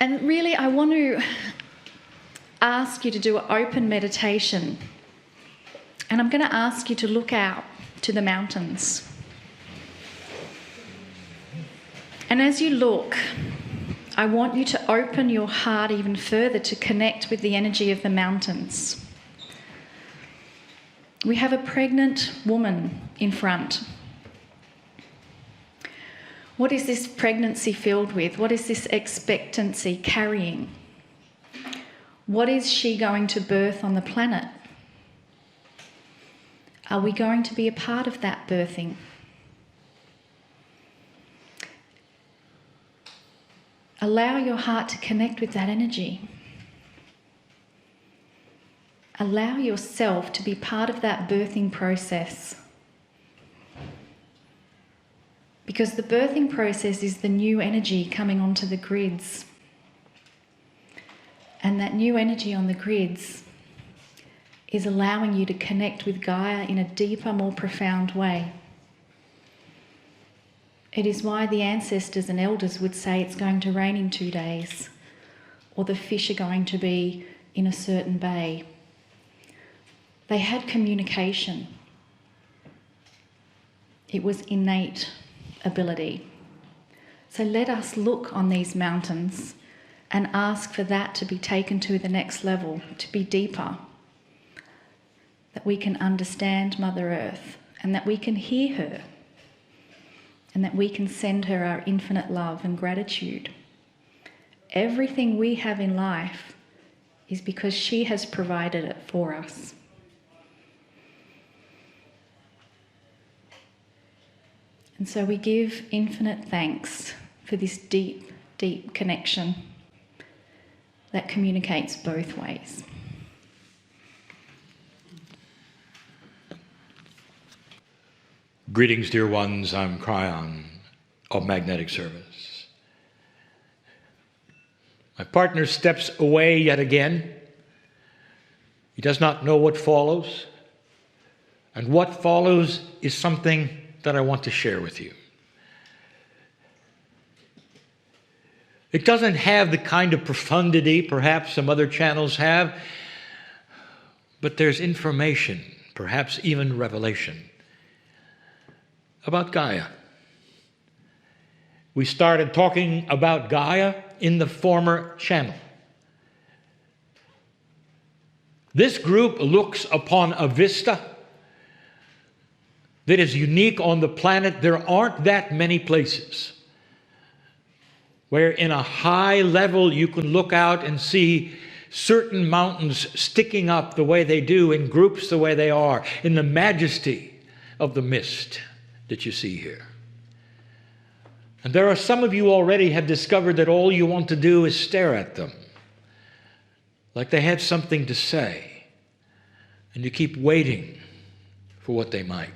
And really, I want to ask you to do an open meditation. And I'm going to ask you to look out to the mountains. And as you look, I want you to open your heart even further to connect with the energy of the mountains. We have a pregnant woman in front. What is this pregnancy filled with? What is this expectancy carrying? What is she going to birth on the planet? Are we going to be a part of that birthing? Allow your heart to connect with that energy. Allow yourself to be part of that birthing process. Because the birthing process is the new energy coming onto the grids. And that new energy on the grids is allowing you to connect with Gaia in a deeper, more profound way. It is why the ancestors and elders would say it's going to rain in 2 days, or the fish are going to be in a certain bay. They had communication. It was innate ability. So let us look on these mountains and ask for that to be taken to the next level, to be deeper. That we can understand Mother Earth and that we can hear her and that we can send her our infinite love and gratitude. Everything we have in life is because she has provided it for us. And so we give infinite thanks for this deep, deep connection that communicates both ways. Greetings, dear ones. I'm Kryon of Magnetic Service. My partner steps away yet again. He does not know what follows. And what follows is something that I want to share with you. It doesn't have the kind of profundity perhaps some other channels have, but there's information, perhaps even revelation, about Gaia. We started talking about Gaia in the former channel. This group looks upon a vista that is unique on the planet. There aren't that many places where in a high level you can look out and see certain mountains sticking up the way they do, in groups the way they are, in the majesty of the mist that you see here. And there are some of you already have discovered that all you want to do is stare at them, like they have something to say, and you keep waiting for what they might.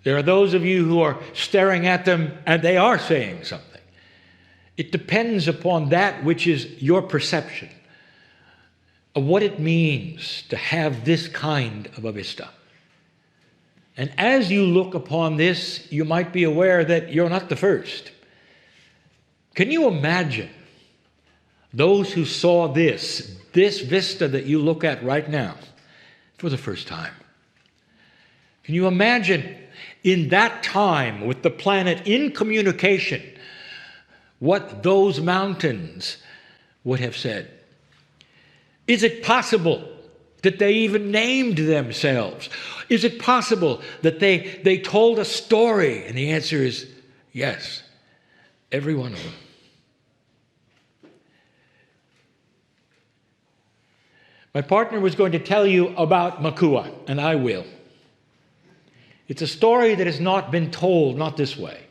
There are those of you who are staring at them and they are saying something. It depends upon that which is your perception of what it means to have this kind of a vista. And as you look upon this, you might be aware that you're not the first. Can you imagine those who saw this vista that you look at right now for the first time? Can you imagine in that time with the planet in communication what those mountains would have said? Is it possible that they even named themselves? Is it possible that they told a story? And the answer is yes, every one of them. My partner was going to tell you about Makua, and I will. It's a story that has not been told, not this way.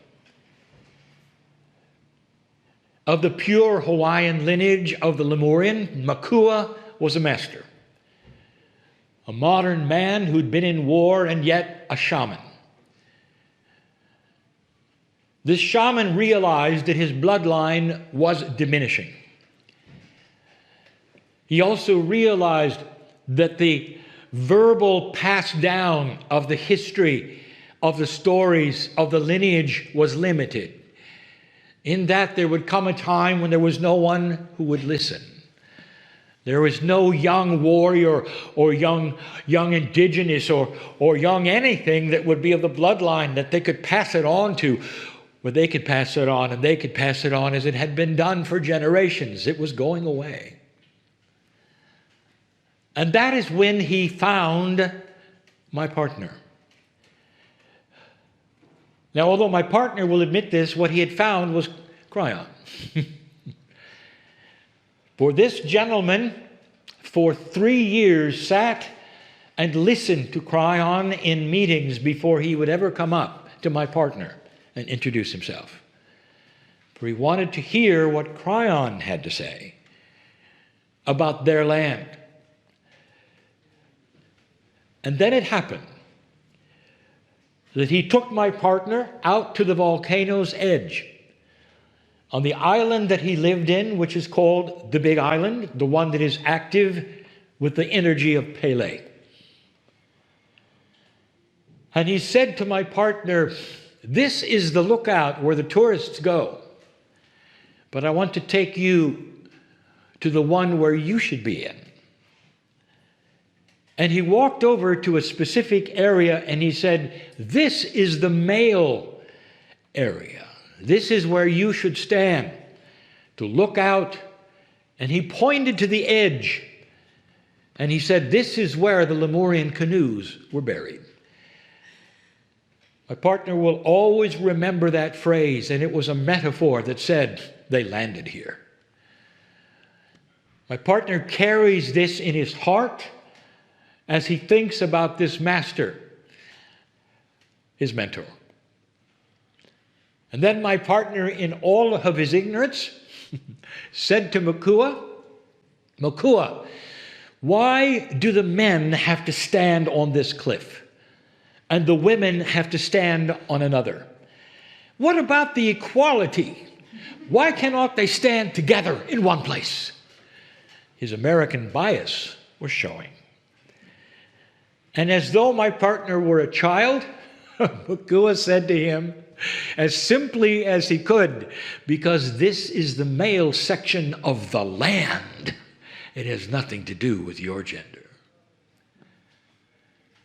Of the pure Hawaiian lineage of the Lemurian, Makua was a master. A modern man who'd been in war and yet a shaman. This shaman realized that his bloodline was diminishing. He also realized that the verbal pass down of the history, of the stories, of the lineage was limited. in that there would come a time when there was no one who would listen. There was no young warrior or young indigenous or young anything that would be of the bloodline that they could pass it on to. Where they could pass it on, and they could pass it on as it had been done for generations. It was going away. And that is when he found my partner. Now, although my partner will admit this, what he had found was Kryon. For this gentleman, for 3 years, sat and listened to Kryon in meetings before he would ever come up to my partner and introduce himself. For he wanted to hear what Kryon had to say about their land. And then it happened that he took my partner out to the volcano's edge on the island that he lived in, which is called the Big Island, the one that is active with the energy of Pele. And he said to my partner, "This is the lookout where the tourists go, but I want to take you to the one where you should be in." And he walked over to a specific area and he said, "This is the male area. This is where you should stand to look out." And he pointed to the edge and he said, "This is where the Lemurian canoes were buried." My partner will always remember that phrase, and it was a metaphor that said, they landed here. My partner carries this in his heart as he thinks about this master, his mentor. And then my partner, in all of his ignorance, said to Makua, "Makua, why do the men have to stand on this cliff and the women have to stand on another? What about the equality? Why cannot they stand together in one place?" His American bias was showing. And as though my partner were a child, Makua said to him, as simply as he could, "Because this is the male section of the land. It has nothing to do with your gender."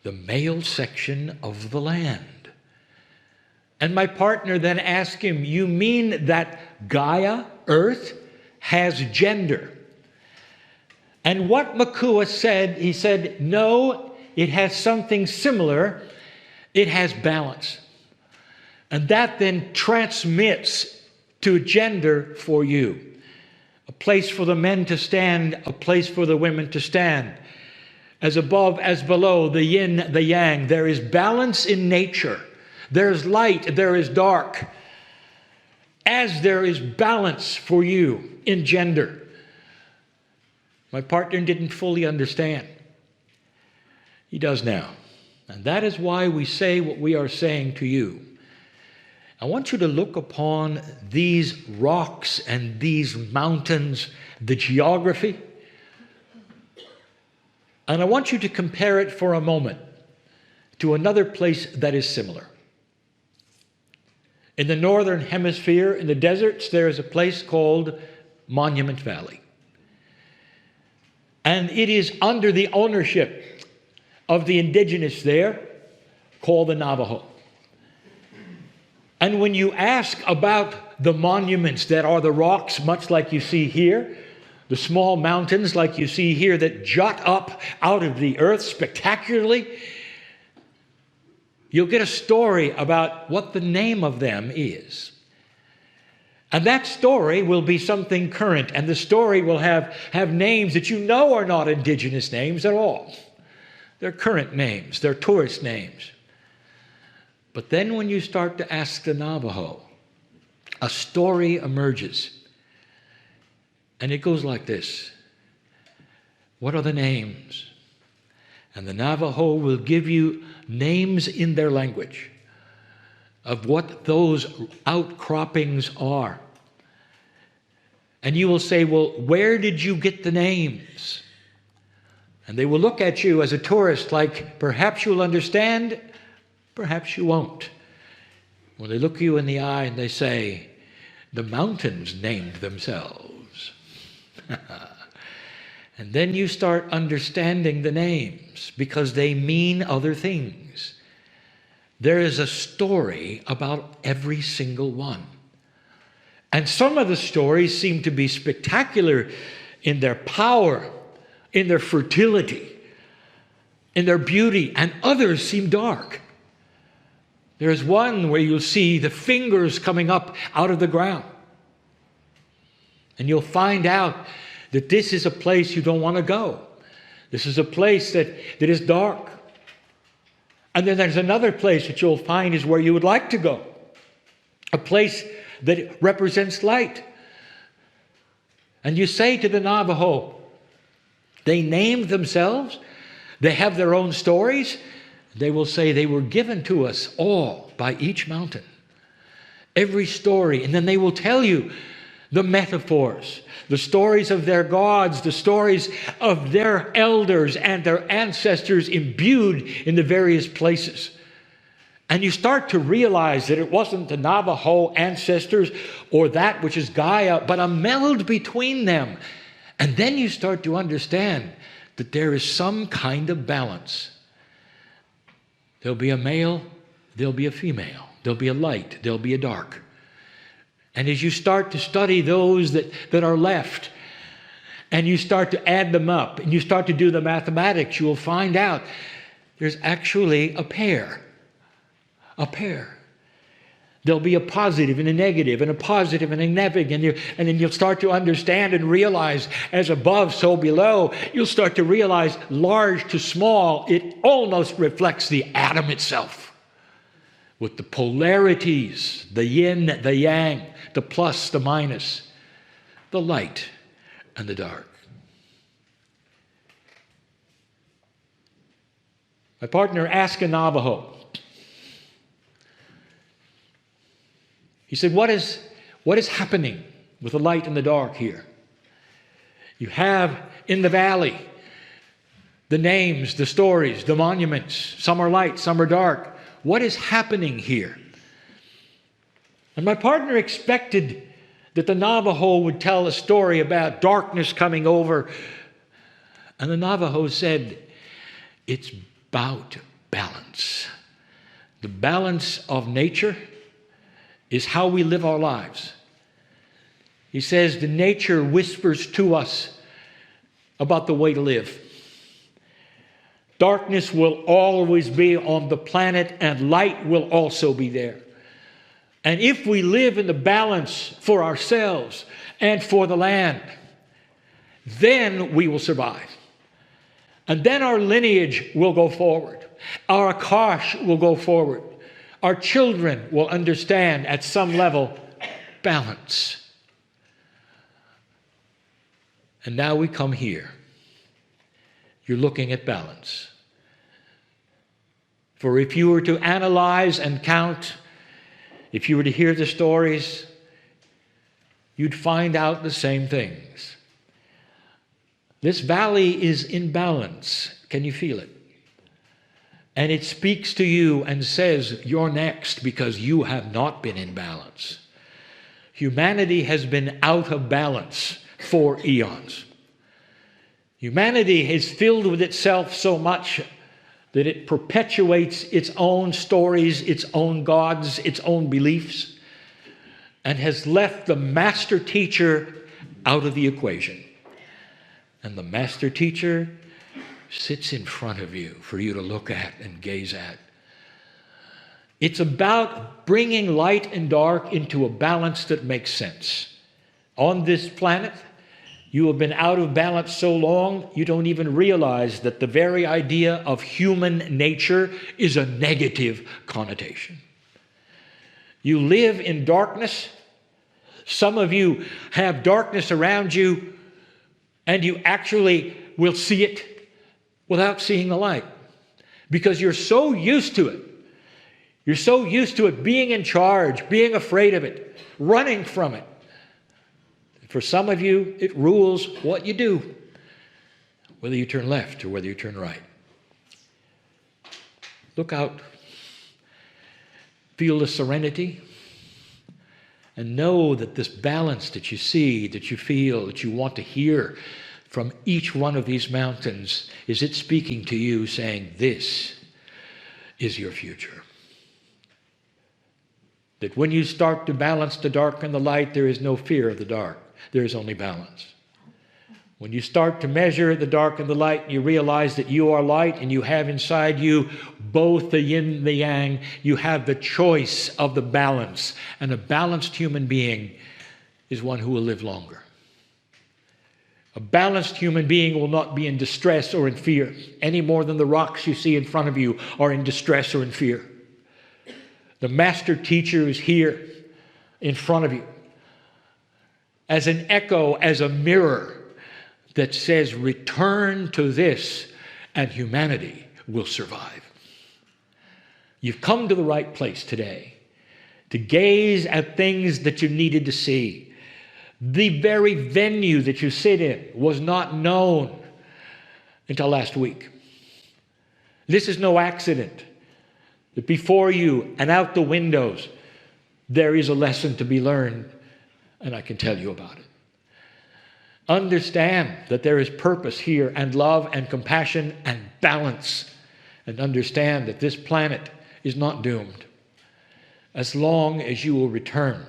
The male section of the land. And my partner then asked him, "You mean that Gaia, Earth, has gender?" And what Makua said, he said, "No, it has something similar. It has balance." And that then transmits to gender for you. A place for the men to stand, a place for the women to stand. As above, as below, the yin, the yang. There is balance in nature. There is light, there is dark. As there is balance for you in gender. My partner didn't fully understand. He does now. And that is why we say what we are saying to you. I want you to look upon these rocks and these mountains, the geography, and I want you to compare it for a moment to another place that is similar. In the northern hemisphere, in the deserts, there is a place called Monument Valley. And it is under the ownership of the indigenous there, called the Navajo. And when you ask about the monuments that are the rocks, much like you see here, the small mountains like you see here that jut up out of the earth spectacularly, you'll get a story about what the name of them is. And that story will be something current, and the story will have names that you know are not indigenous names at all. They're current names, they're tourist names. But then when you start to ask the Navajo, a story emerges. And it goes like this. What are the names? And the Navajo will give you names in their language of what those outcroppings are. And you will say, "Well, where did you get the names?" And they will look at you as a tourist like, perhaps you'll understand, perhaps you won't. When they look you in the eye and they say, The mountains named themselves. And then you start understanding the names because they mean other things. There is a story about every single one. And some of the stories seem to be spectacular in their power, in their fertility, in their beauty, and others seem dark. There's one where you'll see the fingers coming up out of the ground. And you'll find out that this is a place you don't want to go. This is a place that is dark. And then there's another place that you'll find is where you would like to go. A place that represents light. And you say to the Navajo, they named themselves, they have their own stories. They will say they were given to us all by each mountain. Every story. And then they will tell you the metaphors, the stories of their gods, the stories of their elders and their ancestors imbued in the various places. And you start to realize that it wasn't the Navajo ancestors or that which is Gaia, but a meld between them. And then you start to understand that there is some kind of balance. There'll be a male, there'll be a female, there'll be a light, there'll be a dark. And as you start to study those that are left, and you start to add them up, and you start to do the mathematics, you will find out there's actually a pair. A pair. There'll be a positive and a negative, and a positive and a negative, and then you'll start to understand and realize, as above, so below, you'll start to realize, large to small, it almost reflects the atom itself. With the polarities, the yin, the yang, the plus, the minus, the light and the dark. My partner asked a Navajo. He said, what is happening with the light and the dark here? You have in the valley the names, the stories, the monuments. Some are light, some are dark. What is happening here? And my partner expected that the Navajo would tell a story about darkness coming over. And the Navajo said, it's about balance. The balance of nature is how we live our lives. He says the nature whispers to us about the way to live. Darkness will always be on the planet, and light will also be there. And if we live in the balance for ourselves and for the land, then we will survive. And then our lineage will go forward. Our Akash will go forward. Our children will understand at some level balance. And now we come here. You're looking at balance. For if you were to analyze and count, if you were to hear the stories, you'd find out the same things. This valley is in balance. Can you feel it? And it speaks to you and says, you're next because you have not been in balance. Humanity has been out of balance for eons. Humanity is filled with itself so much that it perpetuates its own stories, its own gods, its own beliefs, and has left the master teacher out of the equation. And the master teacher sits in front of you for you to look at and gaze at. It's about bringing light and dark into a balance that makes sense. On this planet, you have been out of balance so long, you don't even realize that the very idea of human nature is a negative connotation. You live in darkness. Some of you have darkness around you, and you actually will see it without seeing the light, because you're so used to it. You're so used to it being in charge, being afraid of it, running from it. For some of you, it rules what you do, whether you turn left or whether you turn right. Look out. Feel the serenity And know that this balance that you see, that you feel, that you want to hear from each one of these mountains, is it speaking to you saying, this is your future. That when you start to balance the dark and the light, there is no fear of the dark. There is only balance. When you start to measure the dark and the light, you realize that you are light and you have inside you both the yin and the yang. You have the choice of the balance. And a balanced human being is one who will live longer. A balanced human being will not be in distress or in fear any more than the rocks you see in front of you are in distress or in fear. The master teacher is here in front of you as an echo, as a mirror that says, return to this and humanity will survive. You've come to the right place today to gaze at things that you needed to see. The very venue that you sit in was not known until last week. This is no accident. That before you and out the windows, there is a lesson to be learned, and I can tell you about it. Understand that there is purpose here, and love and compassion and balance. And understand that this planet is not doomed as long as you will return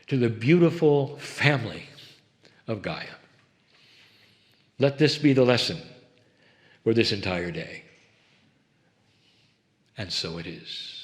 to the beautiful family of Gaia. Let this be the lesson for this entire day. And so it is.